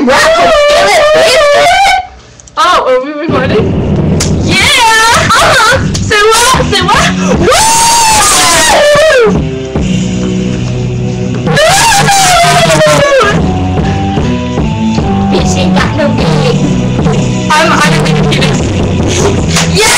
S&M Rap Rain. Oh, are we recording? Yeah! Say what? Say what? Woo! Bitch ain't got no beat. I'm the penis. Yeah!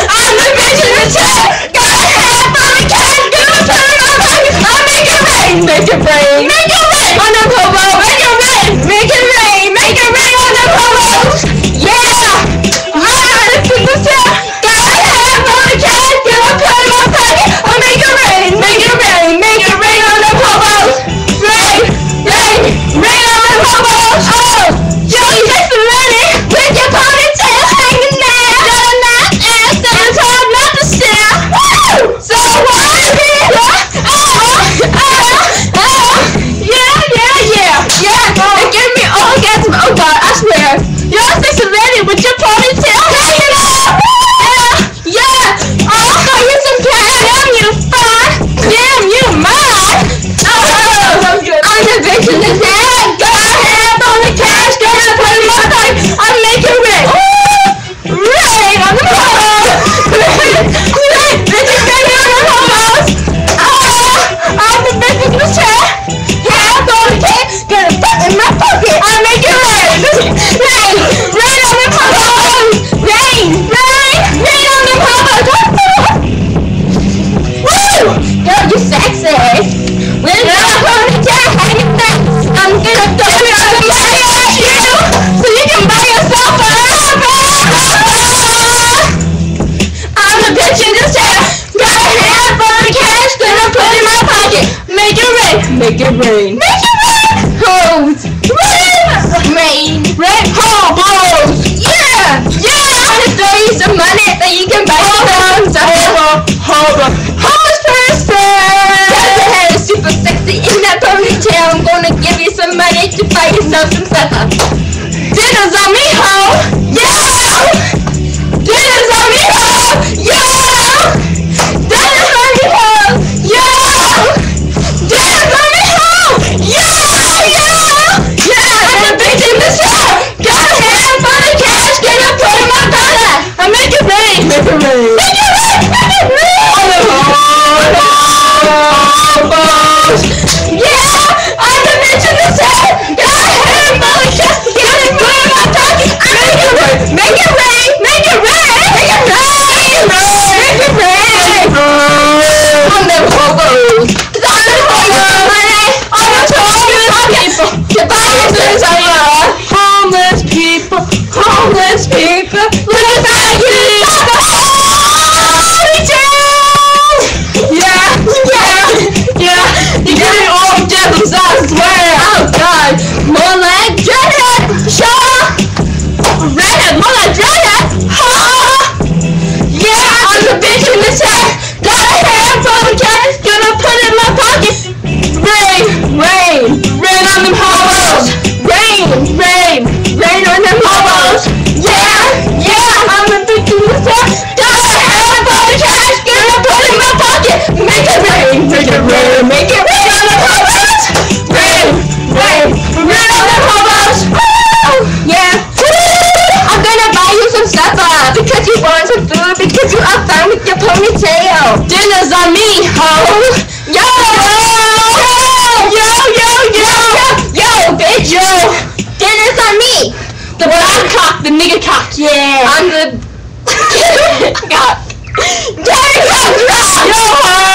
I'm the bitch in the chat! Got a hat on the cat! Gonna turn my pocket! I'll make it rain! Make it rain! Make it rain! On the popo! Make it rain! Make it rain! Make it rain on the popos! Yeah! I'm the bitch in the chat! Got a hat on the cat! Gonna turn my pocket! I'll make it rain! Make it rain! Make it rain on the popos! Rain! Rain! Rain on the popos! Oh! Joey just running with your ponytail hanging there! Got a nice ass and it's hard not to stare! Woo! So what? Yeah! It gave me orgasm, oh god, I swear! You're sexy lady with your ponytail hanging up! Yeah! Oh, throw you some cash! Damn you fine! Damn you mine! Oh, I'm the bitch in the head! Got a hand on the cash! Gonna put in my pocket! I'll make it rain! Rain on the popos! Rain! Bitch is ready on the popos! I'm the bitch in the chat! Hand on the cash! Gonna put in my pocket! I'll make it rain! Rain! Rain on the popos! Rain! Rain! Rain on the popos! Woo! Girl, you sexy! When you're ponytail hanging back, I'm gonna throw it on the money at you, so you can buy yourself a I'm the bitch in this chair, got a handful of cash, gonna put in my pocket, make it rain, make it rain, make it rain, hose, rain, rain, hobos, yeah, yeah, I'm gonna throw you some money that you can buy yourself hobos person, cause your hair is super sexy in that ponytail, I'm gonna give you some money to buy yourself some supper. Dinner's on me, ho! Yeah! Dinner's on me, ho! Yeah! Dinner's on me, ho! Yeah! Dinner's on me, ho! Yeah! Yeah! Yeah! I'm the bitch in the shop! Got a handful of cash, gonna put in my pocket! I make it rain! Make it rain! Make it rain! Make it rain! Yeah! I'm the bitch in the shop! Got a handful of cash, gonna put in my pocket! I make it rain! Make it rain! Make it rain! Make it rain! Make it rain! I'm the hobos! Cause I'm the hobos! Money! I'm the hobos! To buy yourself some homeless people! Homeless people! Look at that! You got it all devils, I swear! Oh god! More like dreadhead! Sure! Redhead, more like dreadhead! Ha! Yeah! I'm the bitch in the chat! Got a handful of cash, gonna put in my pocket! Rain! Rain! Rain on them hobos! Rain! Rain! Rain on them hobos! Yeah! Yeah! I'm the bitch in the chat! Got a handful of cash, gonna put in my pocket! Make it rain! Make it rain! Make it rain on them hobos! Rain! Rain! Rain on them hobos! Yeah! I'm gonna buy you some supper because you want some food because you are fine with your ponytail. Dinner's on me, ho! Yo! Yo! Yo! Yo! Yo! Bitch! Yo! Dinner's on me! The black cock, the nigga cock, yeah! I'm the... God.